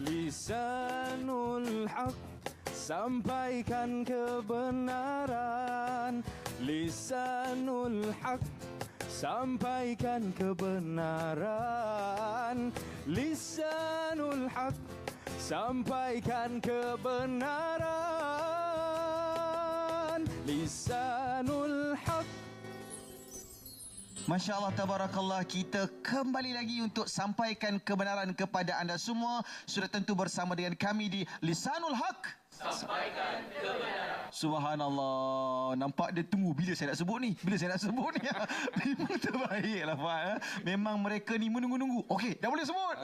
Lisanul Haq, sampaikan kebenaran. Lisanul Haq, sampaikan kebenaran. Lisanul Haq, sampaikan kebenaran. Lisanul Haq. Masya Allah, tabarakallah, kita kembali lagi untuk sampaikan kebenaran kepada anda semua. Sudah tentu bersama dengan kami di Lisanul Haq, sampaikan kebenaran. Subhanallah, nampak dia tunggu bila saya nak sebut ni. Bila saya nak sebut ni. Memang terbaik lah Pak. Memang mereka ni menunggu-nunggu. Okey, dah boleh sebut.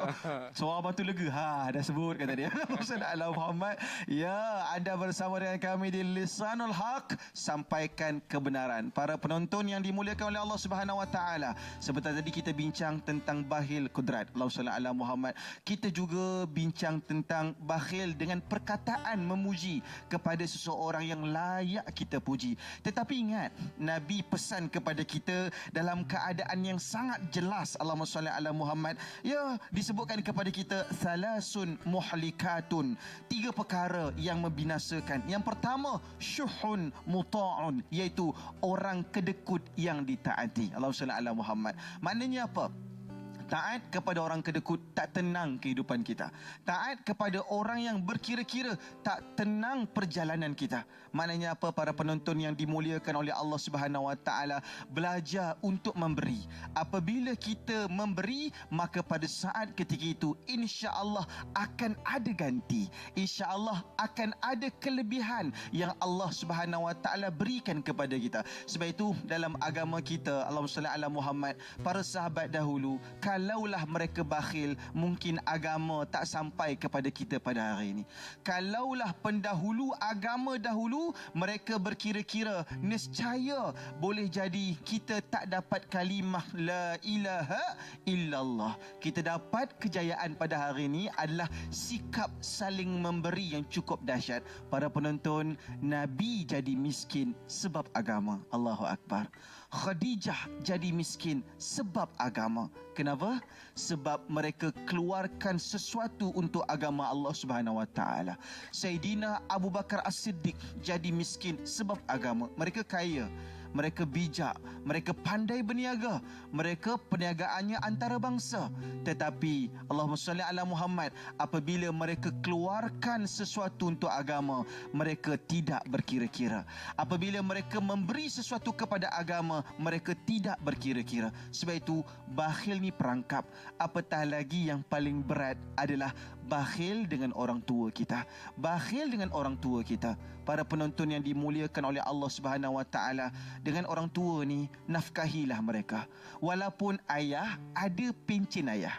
Suara abang tu lega. Dah sebut kata dia. Sallallahu Muhammad. Ya, anda bersama dengan kami di Lisanul Haq, sampaikan kebenaran. Para penonton yang dimuliakan oleh Allah Subhanahu Wa Taala. Sebentar tadi kita bincang tentang bakhil kudrat. Allahumma Muhammad. Kita juga bincang tentang bakhil dengan perkataan memuji kepada seseorang yang layak kita puji. Tetapi ingat, Nabi pesan kepada kita dalam keadaan yang sangat jelas. Allahumma salli ala Muhammad. Ya, disebutkan kepada kita salasun muhlikatun, 3 perkara yang membinasakan. Yang pertama, syuhun muta'un, iaitu orang kedekut yang ditaati. Allahumma salli ala Muhammad. Maknanya apa? Taat kepada orang kedekut, tak tenang kehidupan kita. Taat kepada orang yang berkira-kira, tak tenang perjalanan kita. Maknanya apa, para penonton yang dimuliakan oleh Allah Subhanahu Wa Taala? Belajar untuk memberi. Apabila kita memberi, maka pada saat ketika itu insya-Allah akan ada ganti. Insya-Allah akan ada kelebihan yang Allah Subhanahu Wa Taala berikan kepada kita. Sebab itu dalam agama kita, Allahumma salli ala Muhammad, para sahabat dahulu, kalaulah mereka bakhil, mungkin agama tak sampai kepada kita pada hari ini. Kalaulah pendahulu agama dahulu mereka berkira-kira, nescaya boleh jadi kita tak dapat kalimah la ilaha illallah. Kita dapat kejayaan pada hari ini adalah sikap saling memberi yang cukup dahsyat. Para penonton, Nabi jadi miskin sebab agama. Allahu Akbar. Khadijah jadi miskin sebab agama. Kenapa? Sebab mereka keluarkan sesuatu untuk agama Allah Subhanahu Wa Taala. Sayyidina Abu Bakar As-Siddiq jadi miskin sebab agama. Mereka kaya, mereka bijak, mereka pandai berniaga, mereka perniagaannya antarabangsa. Tetapi Allahumma salli ala Muhammad, apabila mereka keluarkan sesuatu untuk agama, mereka tidak berkira-kira. Apabila mereka memberi sesuatu kepada agama, mereka tidak berkira-kira. Sebab itu bakhil ni perangkap. Apatah lagi yang paling berat adalah bakhil dengan orang tua kita. Bakhil dengan orang tua kita. Para penonton yang dimuliakan oleh Allah Subhanahu Wa Taala, dengan orang tua ni, nafkahilah mereka. Walaupun ayah ada pencen ayah.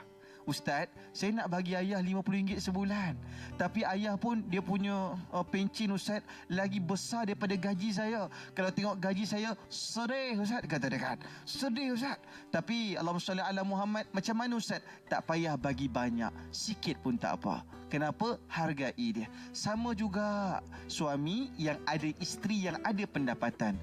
Ustaz, saya nak bagi ayah RM50 sebulan, tapi ayah pun dia punya pencen Ustaz lagi besar daripada gaji saya. Kalau tengok gaji saya, sedih Ustaz, kata dia kan. Sedih Ustaz. Tapi Allahumma salli ala Muhammad, macam mana Ustaz? Tak payah bagi banyak, sikit pun tak apa. Kenapa? Hargai dia. Sama juga suami yang ada isteri yang ada pendapatan.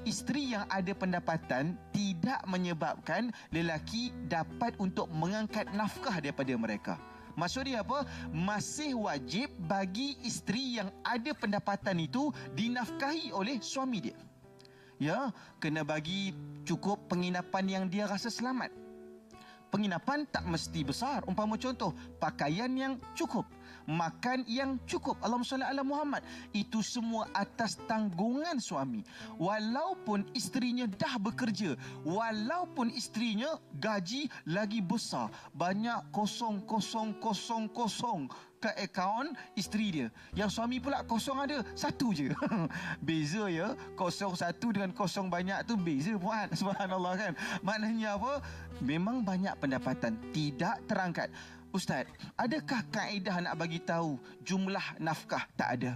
Isteri yang ada pendapatan tidak menyebabkan lelaki dapat untuk mengangkat nafkah daripada mereka. Maksud dia apa? Masih wajib bagi isteri yang ada pendapatan itu dinafkahi oleh suami dia. Ya, kena bagi cukup penginapan yang dia rasa selamat. Penginapan tak mesti besar. Umpama contoh, pakaian yang cukup, makan yang cukup. Allahumma salli ala Muhammad. Itu semua atas tanggungan suami. Walaupun isterinya dah bekerja, walaupun isterinya gaji lagi besar, banyak kosong kat akaun isteri dia. Yang suami pula kosong ada satu je. Beza ya, kosong satu dengan kosong banyak tu beza puan. Subhanallah kan. Maknanya apa? Memang banyak pendapatan tidak terangkat. Ustaz, adakah kaedah nak bagi tahu jumlah nafkah? Tak ada.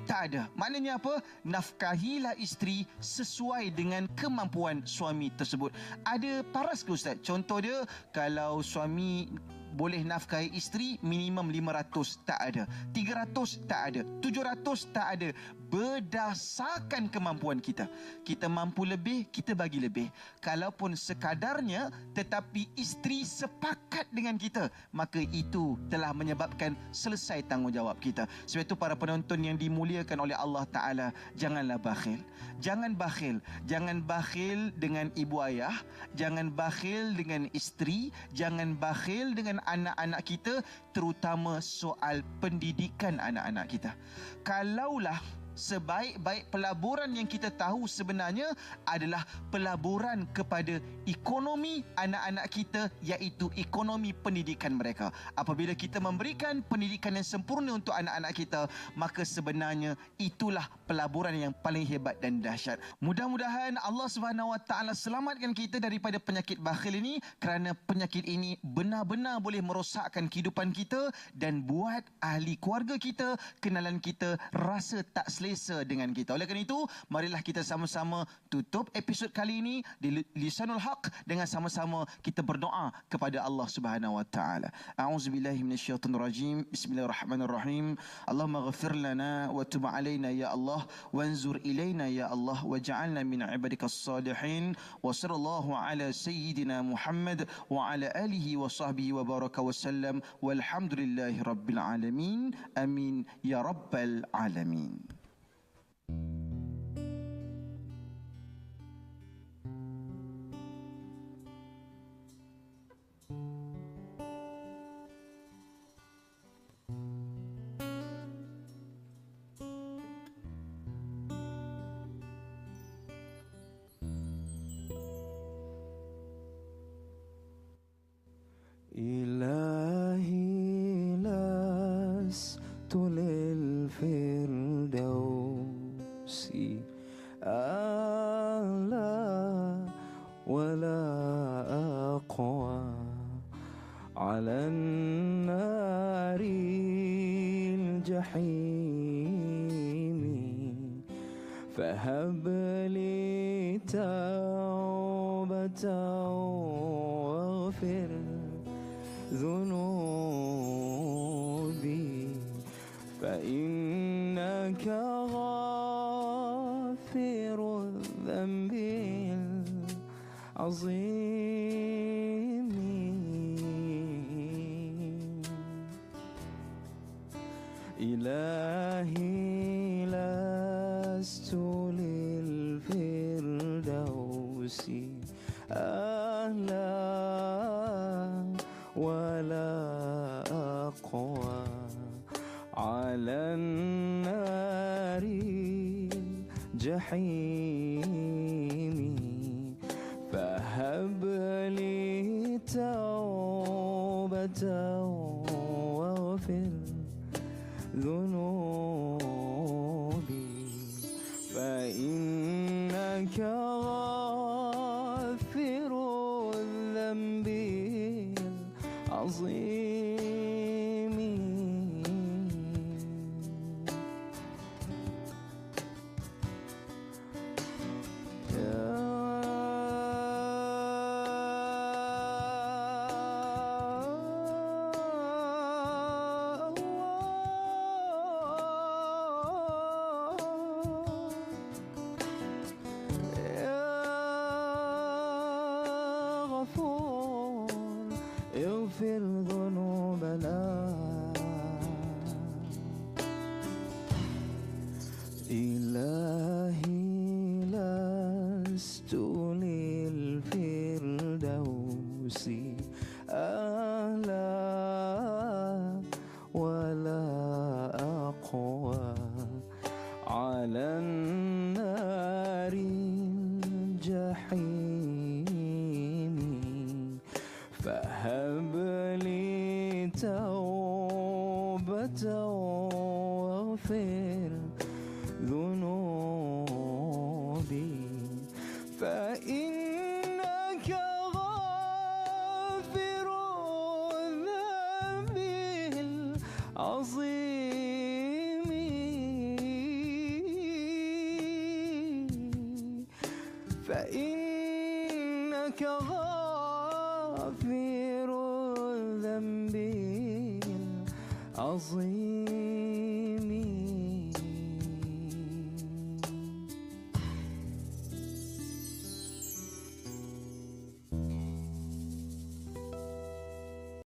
Tak ada. Maknanya apa? Nafkahilah isteri sesuai dengan kemampuan suami tersebut. Ada paras ke Ustaz? Contoh dia, kalau suami boleh nafkahi isteri minimum 500 tak ada, 300 tak ada, 700 tak ada. Berdasarkan kemampuan kita. Kita mampu lebih, kita bagi lebih. Kalaupun sekadarnya tetapi isteri sepakat dengan kita, maka itu telah menyebabkan selesai tanggungjawab kita. Sebab itu para penonton yang dimuliakan oleh Allah Ta'ala, janganlah bakhil. Jangan bakhil. Jangan bakhil dengan ibu ayah, jangan bakhil dengan isteri, jangan bakhil dengan anak-anak kita, terutama soal pendidikan anak-anak kita. Kalaulah sebaik-baik pelaburan yang kita tahu sebenarnya adalah pelaburan kepada ekonomi anak-anak kita, iaitu ekonomi pendidikan mereka. Apabila kita memberikan pendidikan yang sempurna untuk anak-anak kita, maka sebenarnya itulah pelaburan yang paling hebat dan dahsyat. Mudah-mudahan Allah Subhanahu Wa Taala selamatkan kita daripada penyakit bakhil ini, kerana penyakit ini benar-benar boleh merosakkan kehidupan kita dan buat ahli keluarga kita, kenalan kita rasa tak selesa dengan kita. Oleh kerana itu, marilah kita sama-sama tutup episod kali ini di Lisanul Haq dengan sama-sama kita berdoa kepada Allah Subhanahu Wa Taala. A'udzubillahi minasyaitonir rajim. Bismillahirrahmanirrahim. Allahumma ghfir lana wa tub alaina ya Allah, wanzur ilaina ya Allah, waj'alna min ibadikas salihin. Wa sallallahu ala sayyidina Muhammad wa ala alihi wa sahbihi wa baraka wa sallam. Walhamdulillahi rabbil alamin. Amin ya rabbal alamin. إلهي لست للفردوس أعلى ولا أقوى على النار الجحيم فهب لي توبة واغفر ذنوبي فإنك غافر الذنب العظيم إلهي لست للفردوس أهلا ولا أقوى على النار الجحيم فهب لي توبة واغفر ذنوبي فإنك غافر الذنب العظيم اغفر ذنوبنا إلهي لست للفردوس أعلى ولا أقوى على النار الجحيم فهب لي توبة واغفر ذنوبي فإنك غافر الذنب العظيم فإنك غافر الذنب عظيم